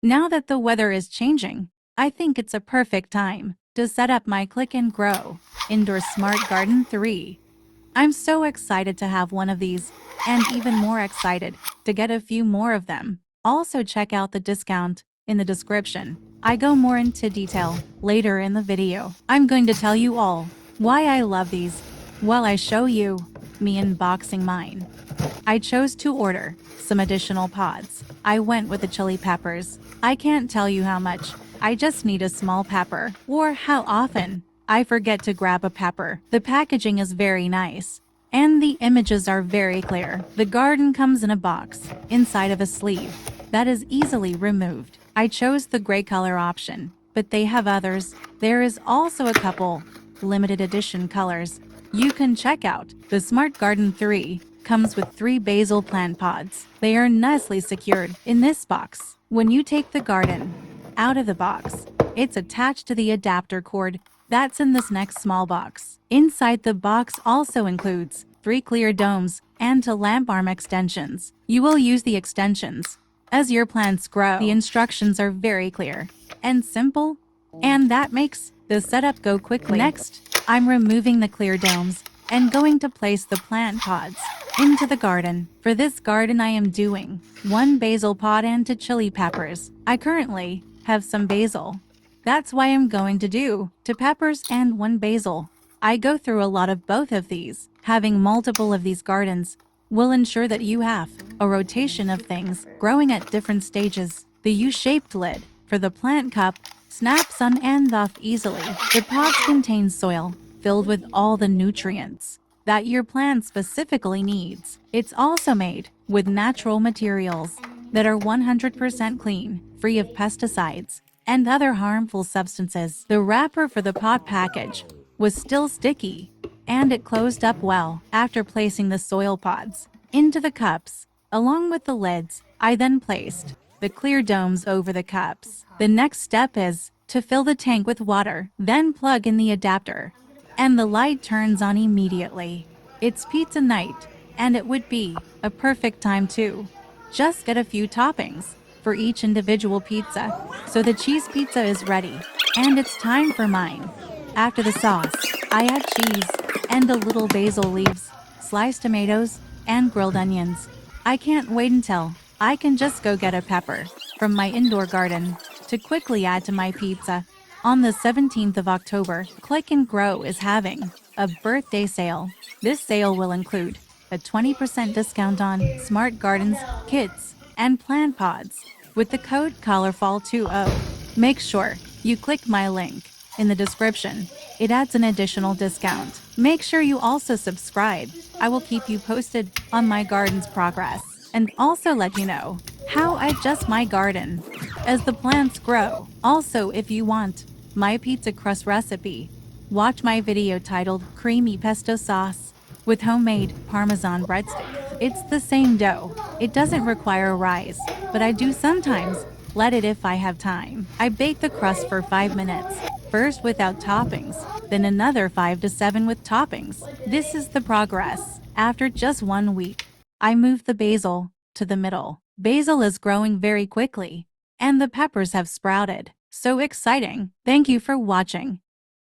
Now that the weather is changing, I think it's a perfect time to set up my Click and Grow Indoor Smart Garden 3. I'm so excited to have one of these, and even more excited to get a few more of them. Also check out the discount in the description. I go more into detail later in the video. I'm going to tell you all why I love these while I show you me unboxing mine. I chose to order some additional pods. I went with the chili peppers. I can't tell you how much. I just need a small pepper, or how often I forget to grab a pepper. The packaging is very nice, and the images are very clear. The garden comes in a box, inside of a sleeve, that is easily removed. I chose the gray color option, but they have others. There is also a couple limited edition colors you can check out. The Smart Garden 3 comes with 3 basil plant pods. They are nicely secured in this box. When you take the garden out of the box, it's attached to the adapter cord that's in this next small box. Inside the box also includes 3 clear domes and 2 lamp arm extensions. You will use the extensions as your plants grow. The instructions are very clear and simple, and that makes the setup go quickly. Next, I'm removing the clear domes and going to place the plant pods into the garden. For this garden I am doing 1 basil pod and 2 chili peppers. I currently have some basil. That's why I'm going to do 2 peppers and 1 basil. I go through a lot of both of these. Having multiple of these gardens will ensure that you have a rotation of things growing at different stages. The U-shaped lid for the plant cup snaps on and off easily. The pots contain soil filled with all the nutrients that your plant specifically needs. It's also made with natural materials that are 100% clean, free of pesticides and other harmful substances. The wrapper for the pot package was still sticky, and it closed up well. After placing the soil pods into the cups, along with the lids, I then placed the clear domes over the cups. The next step is to fill the tank with water, then plug in the adapter, and the light turns on immediately. It's pizza night, and it would be a perfect time to just get a few toppings for each individual pizza. So the cheese pizza is ready, and it's time for mine. After the sauce, I add cheese and a little basil leaves, sliced tomatoes, and grilled onions. I can't wait until I can just go get a pepper from my indoor garden to quickly add to my pizza. On the 17th of October, Click and Grow is having a birthday sale. This sale will include a 20% discount on Smart Gardens, kits, and plant pods with the code COLORFALL20. Make sure you click my link in the description. It adds an additional discount. Make sure you also subscribe. I will keep you posted on my garden's progress and also let you know how I adjust my garden as the plants grow. Also, if you want my pizza crust recipe, watch my video titled Creamy Pesto Sauce with homemade Parmesan breadsticks. It's the same dough. It doesn't require a rise, but I do sometimes let it if I have time. I bake the crust for 5 minutes, first without toppings, then another 5 to 7 with toppings. This is the progress. After just 1 week, I move the basil to the middle. Basil is growing very quickly, and the peppers have sprouted. So exciting! Thank you for watching.